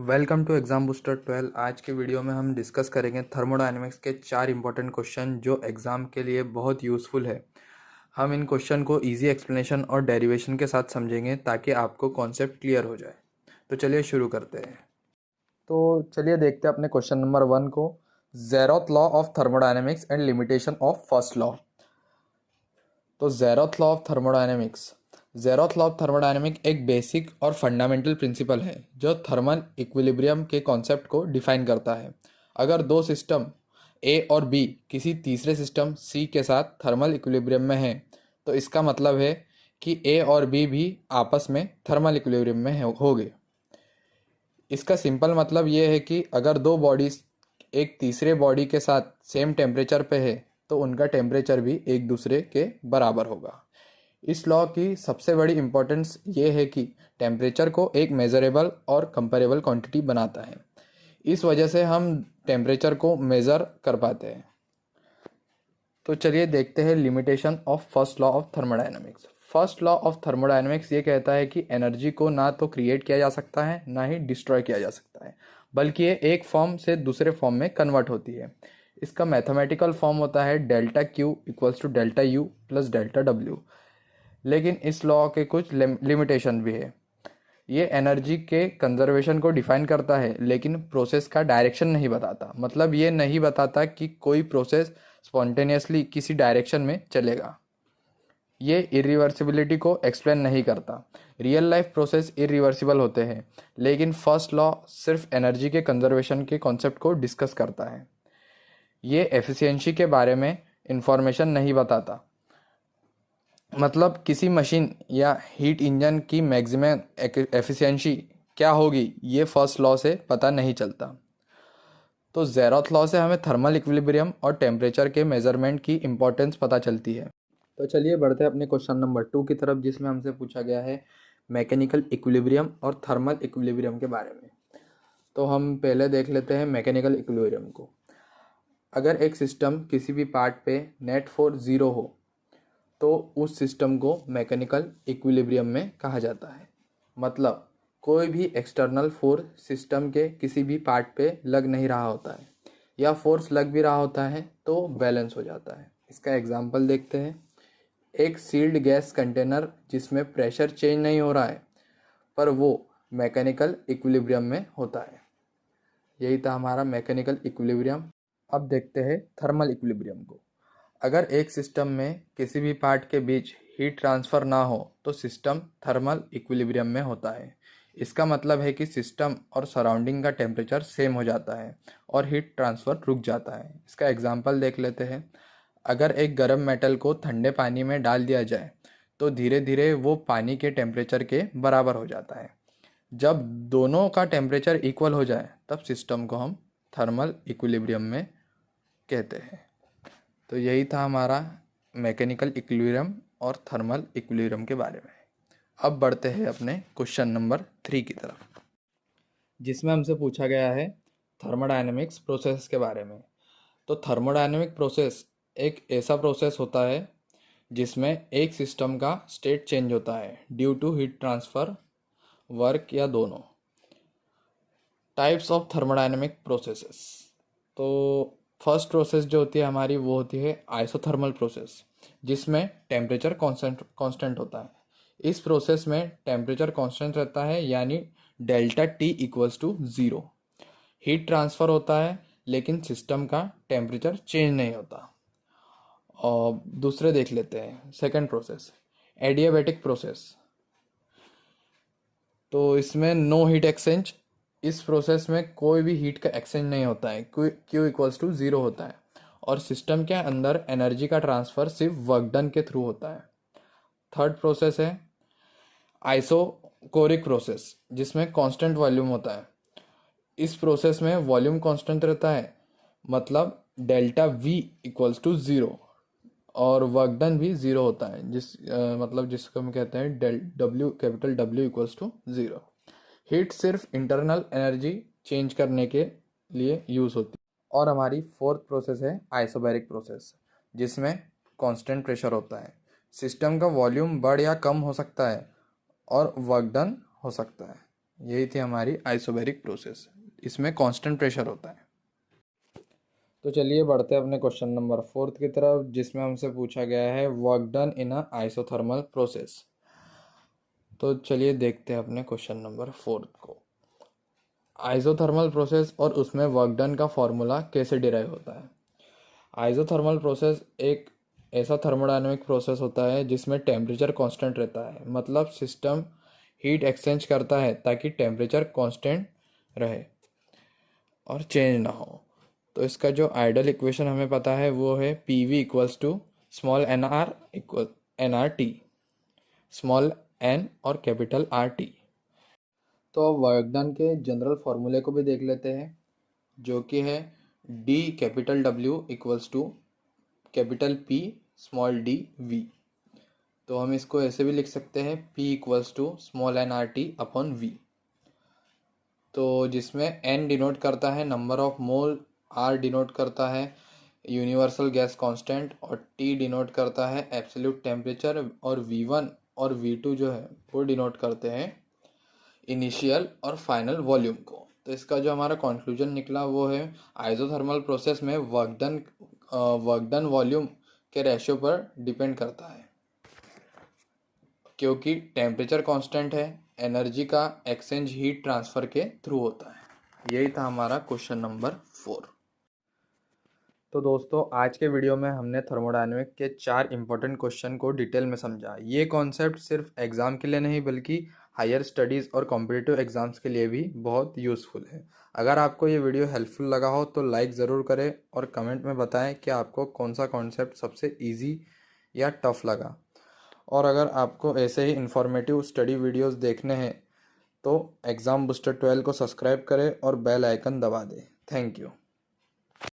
Welcome to exam booster 12। आज की video में हम डिस्कस करेंगे थर्मोडायनेमिक्स के 4 इंपॉर्टेंट क्वेश्चन जो एग्ज़ाम के लिए बहुत यूज़फुल है। हम इन क्वेश्चन को इजी एक्सप्लेनेशन और डेरिवेशन के साथ समझेंगे ताकि आपको कॉन्सेप्ट क्लियर हो जाए। तो चलिए शुरू करते हैं। तो चलिए देखते हैं अपने क्वेश्चन नंबर 1 को। Zeroth law of thermodynamics and limitation of first law. तो zeroth law of thermodynamics, zeroth law of thermodynamic एक बेसिक और फंडामेंटल प्रिंसिपल है जो थर्मल इक्विलिब्रियम के कॉन्सेप्ट को डिफाइन करता है। अगर दो सिस्टम ए और बी किसी तीसरे सिस्टम सी के साथ थर्मल इक्विलिब्रियम में हैं, तो इसका मतलब है कि ए और बी भी आपस में थर्मल इक्विलिब्रियम में होंगे। इसका सिंपल मतलब ये है कि अगर दो बॉडीज एक तीसरे बॉडी के साथ सेम टेम्परेचर पे है तो उनका टेम्परेचर भी एक दूसरे के बराबर होगा। इस लॉ की सबसे बड़ी इम्पोर्टेंस ये है कि टेम्परेचर को एक मेज़रेबल और कंपेरेबल क्वांटिटी बनाता है। इस वजह से हम टेम्परेचर को मेज़र कर पाते हैं। तो चलिए देखते हैं limitation of first law of thermodynamics. First law of thermodynamics ये कहता है कि एनर्जी को ना तो क्रिएट किया जा सकता है ना ही डिस्ट्रॉय किया जा सकता है, बल्कि ये एक फॉर्म से दूसरे फॉर्म में कन्वर्ट होती है। इसका मैथमेटिकल फॉर्म होता है delta Q equals to delta U plus delta W. लेकिन इस लॉ के कुछ लिमिटेशन भी है। ये एनर्जी के कंजर्वेशन को डिफाइन करता है लेकिन प्रोसेस का डायरेक्शन नहीं बताता। मतलब ये नहीं बताता कि कोई प्रोसेस स्पॉन्टेनियसली किसी डायरेक्शन में चलेगा। ये इरिवर्सिबिलिटी को एक्सप्लेन नहीं करता। रियल लाइफ प्रोसेस इरिवर्सिबल होते हैं, लेकिन फर्स्ट लॉ सिर्फ एनर्जी के कंजर्वेशन के कॉन्सेप्ट को डिस्कस करता है। ये एफिशिएंसी के बारे में इंफॉर्मेशन नहीं बताता। मतलब किसी मशीन या हीट इंजन की मैक्सिमम एफिशिएंसी क्या होगी, ये फर्स्ट लॉ से पता नहीं चलता। तो ज़ेरोथ लॉ से हमें थर्मल इक्विलिब्रियम और टेम्परेचर के मेजरमेंट की इम्पोर्टेंस पता चलती है। तो चलिए बढ़ते हैं अपने क्वेश्चन नंबर 2 की तरफ, जिसमें हमसे पूछा गया है मैकेनिकल इक्विलिब्रियम और थर्मल इक्विलिब्रियम के बारे में। तो हम पहले देख लेते हैं मैकेनिकल इक्विलिब्रियम को। अगर एक सिस्टम किसी भी पार्ट पे नेट फोर्स 0 हो तो उस सिस्टम को मैकेनिकल इक्विलिब्रियम में कहा जाता है। मतलब कोई भी एक्सटर्नल फोर्स सिस्टम के किसी भी पार्ट पे लग नहीं रहा होता है, या फोर्स लग भी रहा होता है तो बैलेंस हो जाता है। इसका एग्जांपल देखते हैं। एक सील्ड गैस कंटेनर जिसमें प्रेशर चेंज नहीं हो रहा है पर वो मैकेनिकल इक्विलिब्रियम में होता है। यही था हमारा मैकेनिकल इक्विलिब्रियम। अब देखते हैं थर्मल इक्विलिब्रियम को। अगर एक सिस्टम में किसी भी पार्ट के बीच हीट ट्रांसफ़र ना हो तो सिस्टम थर्मल इक्विलिब्रियम में होता है। इसका मतलब है कि सिस्टम और सराउंडिंग का टेम्परेचर सेम हो जाता है और हीट ट्रांसफ़र रुक जाता है। इसका एग्जांपल देख लेते हैं। अगर एक गर्म मेटल को ठंडे पानी में डाल दिया जाए तो धीरे धीरे वो पानी के टेम्परेचर के बराबर हो जाता है। जब दोनों का टेम्परेचर इक्वल हो जाए तब सिस्टम को हम थर्मल इक्विलिब्रियम में कहते हैं। तो यही था हमारा मैकेनिकल इक्विलिब्रियम और थर्मल इक्विलिब्रियम के बारे में। अब बढ़ते हैं अपने क्वेश्चन नंबर 3 की तरफ, जिसमें हमसे पूछा गया है थर्मोडायनेमिक्स प्रोसेस के बारे में। तो थर्मोडायनेमिक प्रोसेस एक ऐसा प्रोसेस होता है जिसमें एक सिस्टम का स्टेट चेंज होता है due to heat transfer, work या दोनों। Types of thermodynamic processes. तो फर्स्ट प्रोसेस जो होती है हमारी वो होती है आइसोथर्मल प्रोसेस, जिसमें टेम्परेचर कांस्टेंट होता है। इस प्रोसेस में टेम्परेचर कांस्टेंट रहता है, यानी delta T equals to 0। Heat transfer होता है लेकिन सिस्टम का टेम्परेचर चेंज नहीं होता। और दूसरे देख लेते हैं सेकंड प्रोसेस, एडियाबैटिक प्रोसेस। तो इसमें नो हीट एक्सचेंज। इस प्रोसेस में कोई भी हीट का एक्सचेंज नहीं होता है, क्यू इक्वल्स टू 0 होता है और सिस्टम के अंदर एनर्जी का ट्रांसफ़र सिर्फ वर्क डन के थ्रू होता है। थर्ड प्रोसेस है आइसोकोरिक प्रोसेस, जिसमें कांस्टेंट वॉल्यूम होता है। इस प्रोसेस में वॉल्यूम कांस्टेंट रहता है, मतलब डेल्टा वी इक्वल्स टू 0 और वर्क डन भी 0 होता है, मतलब जिसको हम कहते हैं capital W equals to 0। Heat सिर्फ इंटरनल एनर्जी चेंज करने के लिए यूज़ होती है। और हमारी फोर्थ प्रोसेस है आइसोबैरिक प्रोसेस, जिसमें कांस्टेंट प्रेशर होता है। सिस्टम का वॉल्यूम बढ़ या कम हो सकता है और वर्क डन हो सकता है। यही थी हमारी आइसोबैरिक प्रोसेस, इसमें कांस्टेंट प्रेशर होता है। तो चलिए बढ़ते हैं अपने क्वेश्चन नंबर 4 की तरफ, जिसमें हमसे पूछा गया है work done in a isothermal process. तो चलिए देखते हैं अपने क्वेश्चन नंबर 4 को। आइसोथर्मल प्रोसेस और उसमें वर्क डन का फॉर्मूला कैसे डिराइव होता है। आइसोथर्मल प्रोसेस एक ऐसा थर्मोडायनेमिक प्रोसेस होता है जिसमें टेम्परेचर कांस्टेंट रहता है, मतलब सिस्टम हीट एक्सचेंज करता है ताकि टेम्परेचर कांस्टेंट रहे और चेंज ना हो। तो इसका जो आइडल इक्वेशन हमें पता है वो है PV equals to small N R equal NRT, small n और कैपिटल RT। तो अब वर्क डन के जनरल फॉर्मूले को भी देख लेते हैं, जो कि है D capital W equals to capital P small d V। तो हम इसको ऐसे भी लिख सकते हैं P equals to small NRT upon V। तो जिसमें n डिनोट करता है number of mole, R denote करता है यूनिवर्सल गैस कांस्टेंट और T डिनोट करता है एब्सोल्यूट टेम्परेचर, और V1 और V2 जो है वो डिनोट करते हैं इनिशियल और फाइनल वॉल्यूम को। तो इसका जो हमारा कंक्लूजन निकला वो है आइसोथर्मल प्रोसेस में वर्क डन वॉल्यूम के रेशियो पर डिपेंड करता है, क्योंकि टेम्परेचर कांस्टेंट है, एनर्जी का एक्सचेंज हीट ट्रांसफ़र के थ्रू होता है। यही था हमारा क्वेश्चन नंबर 4। तो दोस्तों आज के वीडियो में हमने थर्मोडायनेमिक के 4 इंपॉर्टेंट क्वेश्चन को डिटेल में समझा। ये कॉन्सेप्ट सिर्फ एग्ज़ाम के लिए नहीं बल्कि हायर स्टडीज़ और कॉम्पिटिटिव एग्ज़ाम्स के लिए भी बहुत यूज़फुल है। अगर आपको ये वीडियो हेल्पफुल लगा हो तो लाइक ज़रूर करें और कमेंट में बताएं कि आपको कौन सा कॉन्सेप्ट सबसे ईजी या टफ़ लगा। और अगर आपको ऐसे ही इन्फॉर्मेटिव स्टडी वीडियोस देखने हैं तो एग्ज़ाम बूस्टर 12 को सब्सक्राइब करें और बेल आइकन दबा दें। Thank you.